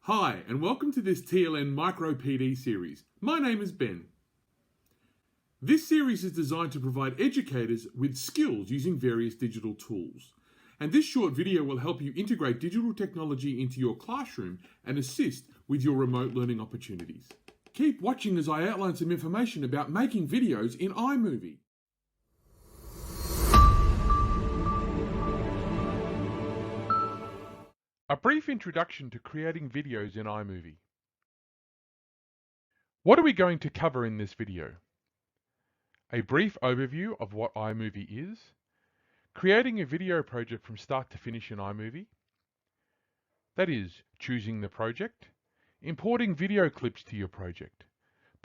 Hi, and welcome to this TLN Micro PD series. My name is Ben. This series is designed to provide educators with skills using various digital tools. And this short video will help you integrate digital technology into your classroom and assist with your remote learning opportunities. Keep watching as I outline some information about making videos in iMovie. A brief introduction to creating videos in iMovie. What are we going to cover in this video? A brief overview of what iMovie is, creating a video project from start to finish in iMovie, that is, choosing the project, importing video clips to your project,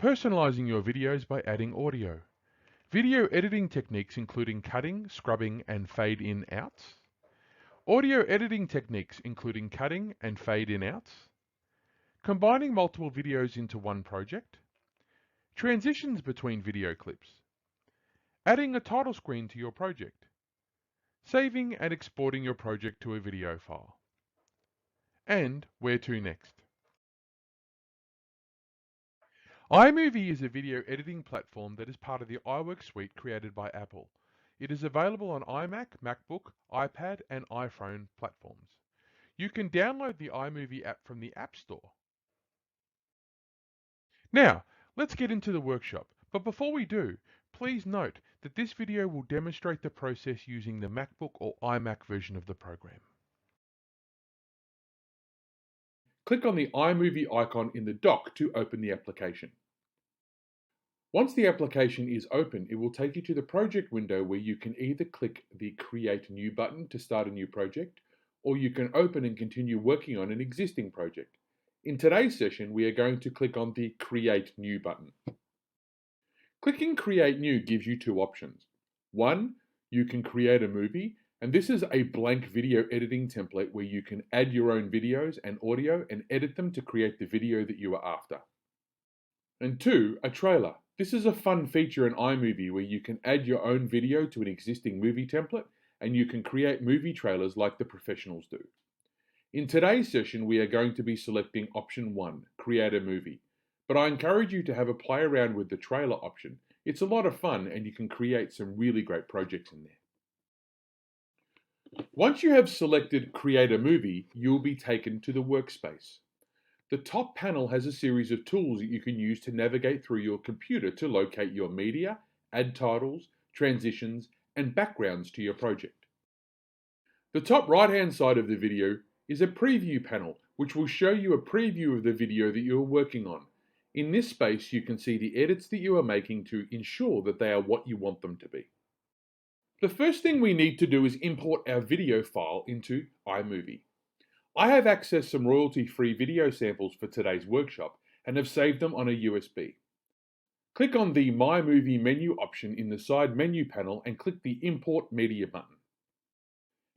personalizing your videos by adding audio, video editing techniques including cutting, scrubbing, and fade in outs, audio editing techniques including cutting and fade in outs, combining multiple videos into one project, transitions between video clips, adding a title screen to your project, saving and exporting your project to a video file, and where to next. iMovie is a video editing platform that is part of the iWork suite created by Apple. It is available on iMac, MacBook, iPad, and iPhone platforms. You can download the iMovie app from the App Store. Now, let's get into the workshop. But before we do, please note that this video will demonstrate the process using the MacBook or iMac version of the program. Click on the iMovie icon in the dock to open the application. Once the application is open, it will take you to the project window where you can either click the Create New button to start a new project, or you can open and continue working on an existing project. In today's session, we are going to click on the Create New button. Clicking Create New gives you two options. One, you can create a movie, and this is a blank video editing template where you can add your own videos and audio and edit them to create the video that you are after. And two, a trailer. This is a fun feature in iMovie where you can add your own video to an existing movie template and you can create movie trailers like the professionals do. In today's session, we are going to be selecting option 1, create a movie. But I encourage you to have a play around with the trailer option. It's a lot of fun and you can create some really great projects in there. Once you have selected create a movie, you'll be taken to the workspace. The top panel has a series of tools that you can use to navigate through your computer to locate your media, add titles, transitions, and backgrounds to your project. The top right-hand side of the video is a preview panel, which will show you a preview of the video that you are working on. In this space, you can see the edits that you are making to ensure that they are what you want them to be. The first thing we need to do is import our video file into iMovie. I have accessed some royalty-free video samples for today's workshop and have saved them on a USB. Click on the My Movie menu option in the side menu panel and click the Import Media button.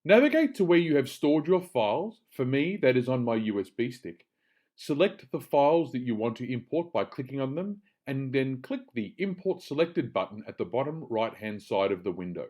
Navigate to where you have stored your files. For me, that is on my USB stick. Select the files that you want to import by clicking on them and then click the Import Selected button at the bottom right-hand side of the window.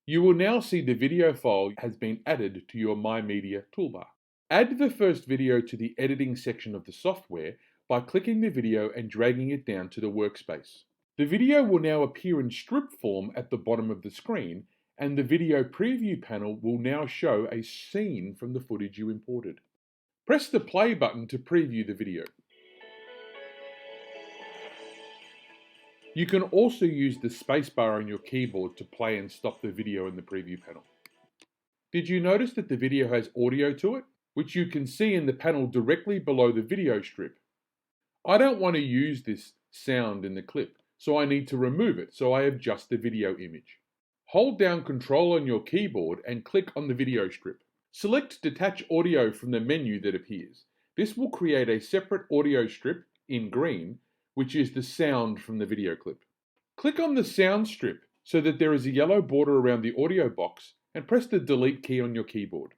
You will now see the video file has been added to your My Media toolbar. Add the first video to the editing section of the software by clicking the video and dragging it down to the workspace. The video will now appear in strip form at the bottom of the screen, and the video preview panel will now show a scene from the footage you imported. Press the play button to preview the video. You can also use the spacebar on your keyboard to play and stop the video in the preview panel. Did you notice that the video has audio to it, which you can see in the panel directly below the video strip? I don't want to use this sound in the clip, so I need to remove it, so I have just the video image. Hold down Control on your keyboard and click on the video strip. Select Detach Audio from the menu that appears. This will create a separate audio strip in green, which is the sound from the video clip. Click on the sound strip so that there is a yellow border around the audio box and press the Delete key on your keyboard.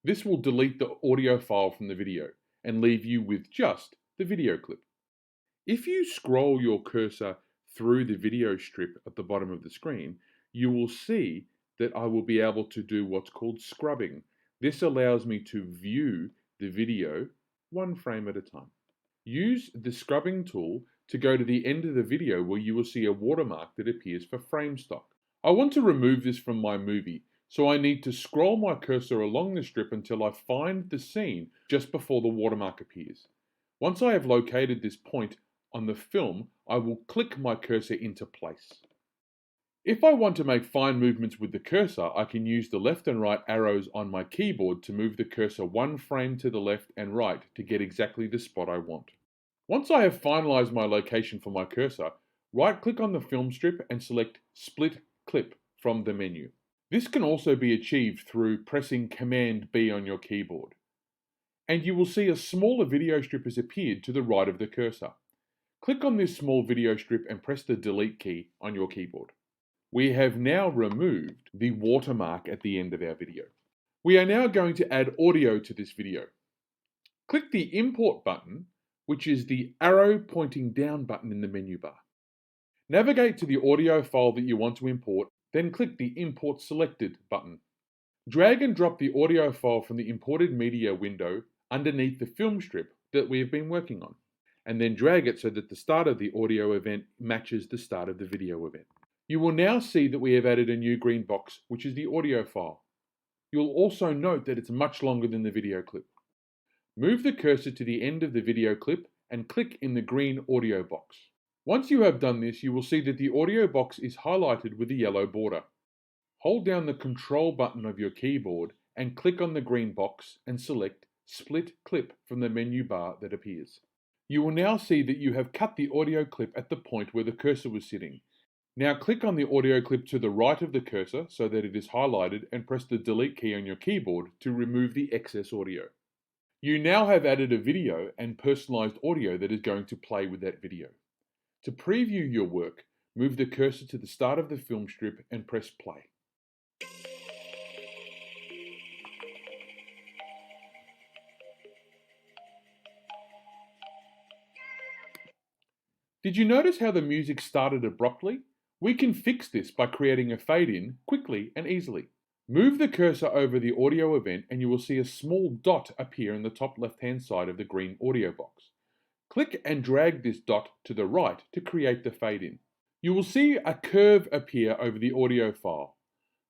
This will delete the audio file from the video and leave you with just the video clip. If you scroll your cursor through the video strip at the bottom of the screen, you will see that I will be able to do what's called scrubbing. This allows me to view the video one frame at a time. Use the scrubbing tool to go to the end of the video where you will see a watermark that appears for frame stock. I want to remove this from my movie, so I need to scroll my cursor along the strip until I find the scene just before the watermark appears. Once I have located this point on the film, I will click my cursor into place. If I want to make fine movements with the cursor, I can use the left and right arrows on my keyboard to move the cursor one frame to the left and right to get exactly the spot I want. Once I have finalized my location for my cursor, right-click on the film strip and select Split Clip from the menu. This can also be achieved through pressing Command B on your keyboard. And you will see a smaller video strip has appeared to the right of the cursor. Click on this small video strip and press the Delete key on your keyboard. We have now removed the watermark at the end of our video. We are now going to add audio to this video. Click the Import button, which is the arrow pointing down button in the menu bar. Navigate to the audio file that you want to import, then click the Import Selected button. Drag and drop the audio file from the imported media window underneath the film strip that we have been working on, and then drag it so that the start of the audio event matches the start of the video event. You will now see that we have added a new green box, which is the audio file. You'll also note that it's much longer than the video clip. Move the cursor to the end of the video clip and click in the green audio box. Once you have done this, you will see that the audio box is highlighted with a yellow border. Hold down the Control button of your keyboard and click on the green box and select Split Clip from the menu bar that appears. You will now see that you have cut the audio clip at the point where the cursor was sitting. Now click on the audio clip to the right of the cursor so that it is highlighted and press the Delete key on your keyboard to remove the excess audio. You now have added a video and personalized audio that is going to play with that video. To preview your work, move the cursor to the start of the film strip and press play. Did you notice how the music started abruptly? We can fix this by creating a fade-in quickly and easily. Move the cursor over the audio event and you will see a small dot appear in the top left-hand side of the green audio box. Click and drag this dot to the right to create the fade-in. You will see a curve appear over the audio file.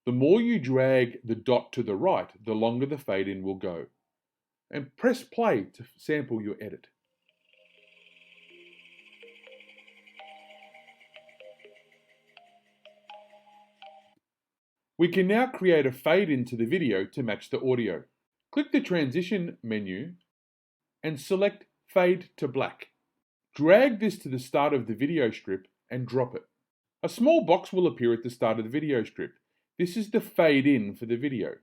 The more you drag the dot to the right, the longer the fade-in will go. And press play to sample your edit. We can now create a fade into the video to match the audio. Click the Transition menu and select Fade to Black. Drag this to the start of the video strip and drop it. A small box will appear at the start of the video strip. This is the fade in for the video.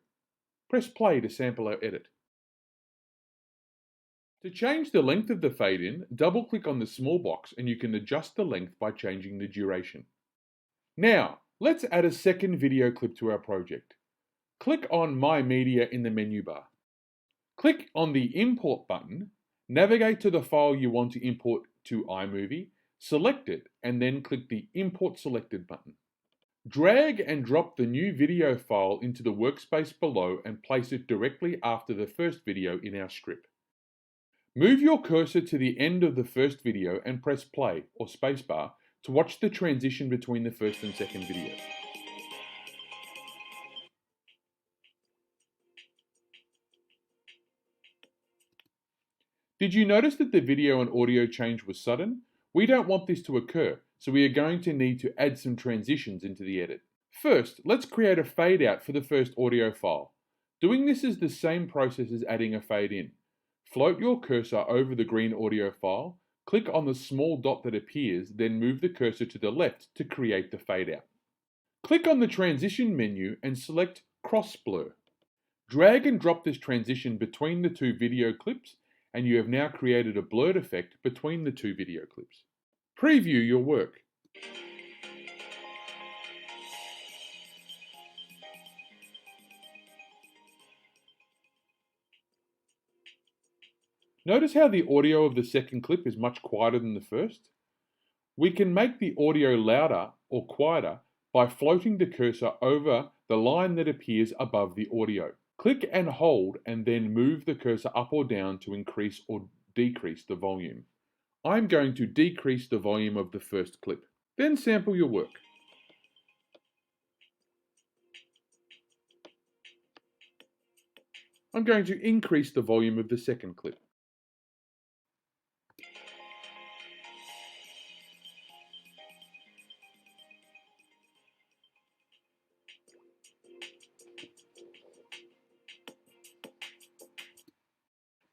Press play to sample our edit. To change the length of the fade in, double click on the small box and you can adjust the length by changing the duration. Now, let's add a second video clip to our project. Click on My Media in the menu bar. Click on the Import button, navigate to the file you want to import to iMovie, select it, and then click the Import Selected button. Drag and drop the new video file into the workspace below and place it directly after the first video in our strip. Move your cursor to the end of the first video and press play or spacebar to watch the transition between the first and second video. Did you notice that the video and audio change was sudden? We don't want this to occur, so we are going to need to add some transitions into the edit. First, let's create a fade out for the first audio file. Doing this is the same process as adding a fade in. Float your cursor over the green audio file, click on the small dot that appears, then move the cursor to the left to create the fade out. Click on the Transition menu and select Cross Blur. Drag and drop this transition between the two video clips and you have now created a blurred effect between the two video clips. Preview your work. Notice how the audio of the second clip is much quieter than the first? We can make the audio louder or quieter by floating the cursor over the line that appears above the audio. Click and hold and then move the cursor up or down to increase or decrease the volume. I'm going to decrease the volume of the first clip. Then sample your work. I'm going to increase the volume of the second clip.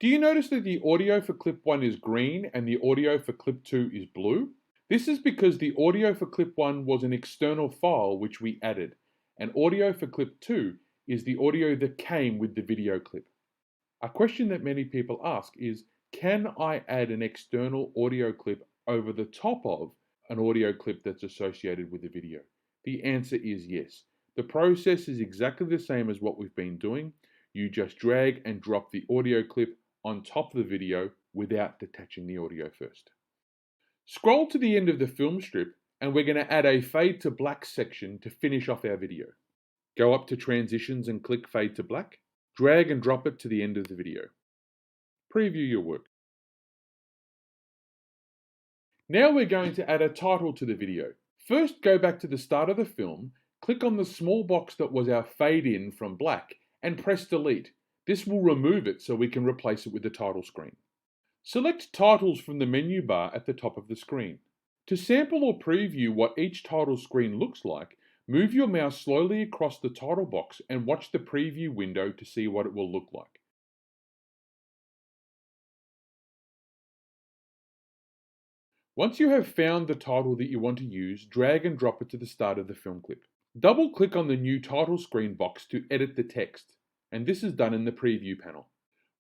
Do you notice that the audio for clip 1 is green and the audio for clip 2 is blue? This is because the audio for clip 1 was an external file which we added, and audio for clip 2 is the audio that came with the video clip. A question that many people ask is, can I add an external audio clip over the top of an audio clip that's associated with the video? The answer is yes. The process is exactly the same as what we've been doing. You just drag and drop the audio clip on top of the video without detaching the audio first. Scroll to the end of the film strip and we're going to add a fade to black section to finish off our video. Go up to transitions and click fade to black. Drag and drop it to the end of the video. Preview your work. Now we're going to add a title to the video. First, go back to the start of the film, click on the small box that was our fade in from black and press delete. This will remove it so we can replace it with the title screen. Select titles from the menu bar at the top of the screen. To sample or preview what each title screen looks like, move your mouse slowly across the title box and watch the preview window to see what it will look like. Once you have found the title that you want to use, drag and drop it to the start of the film clip. Double-click on the new title screen box to edit the text, and this is done in the preview panel.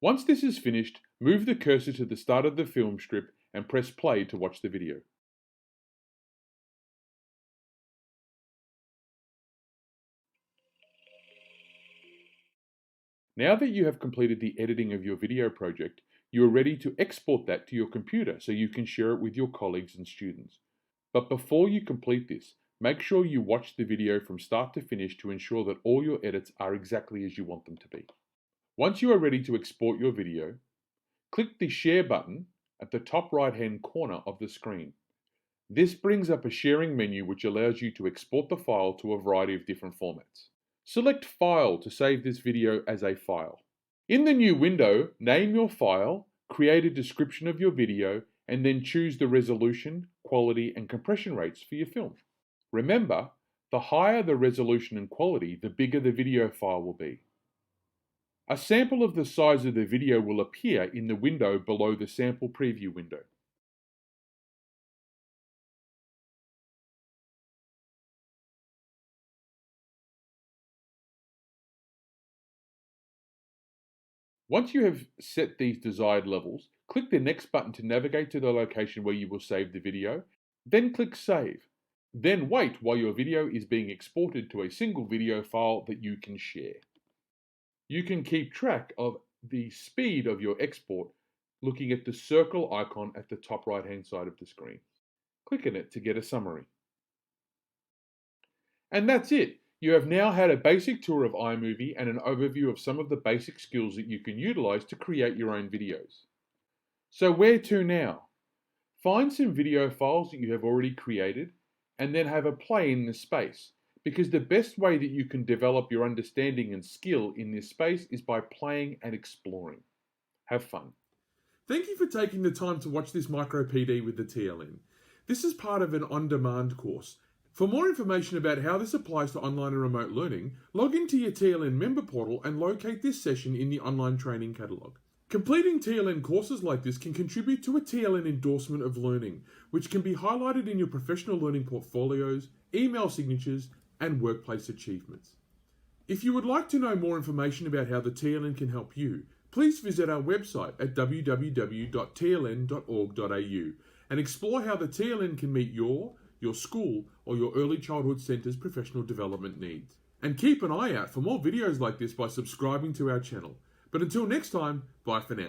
Once this is finished, move the cursor to the start of the film strip and press play to watch the video. Now that you have completed the editing of your video project, you are ready to export that to your computer so you can share it with your colleagues and students. But before you complete this, make sure you watch the video from start to finish to ensure that all your edits are exactly as you want them to be. Once you are ready to export your video, click the Share button at the top right-hand corner of the screen. This brings up a sharing menu which allows you to export the file to a variety of different formats. Select File to save this video as a file. In the new window, name your file, create a description of your video, and then choose the resolution, quality, and compression rates for your film. Remember, the higher the resolution and quality, the bigger the video file will be. A sample of the size of the video will appear in the window below the sample preview window. Once you have set these desired levels, click the next button to navigate to the location where you will save the video, then click Save. Then wait while your video is being exported to a single video file that you can share. You can keep track of the speed of your export looking at the circle icon at the top right-hand side of the screen. Click on it to get a summary. And that's it. You have now had a basic tour of iMovie and an overview of some of the basic skills that you can utilize to create your own videos. So where to now? Find some video files that you have already created and then have a play in this space, because the best way that you can develop your understanding and skill in this space is by playing and exploring. Have fun. Thank you for taking the time to watch this micro PD with the TLN. This is part of an on-demand course. For more information about how this applies to online and remote learning, log into your TLN member portal and locate this session in the online training catalogue. Completing TLN courses like this can contribute to a TLN endorsement of learning, which can be highlighted in your professional learning portfolios, email signatures, and workplace achievements. If you would like to know more information about how the TLN can help you, please visit our website at www.tln.org.au and explore how the TLN can meet your school, or your early childhood centre's professional development needs. And keep an eye out for more videos like this by subscribing to our channel. But until next time, bye for now.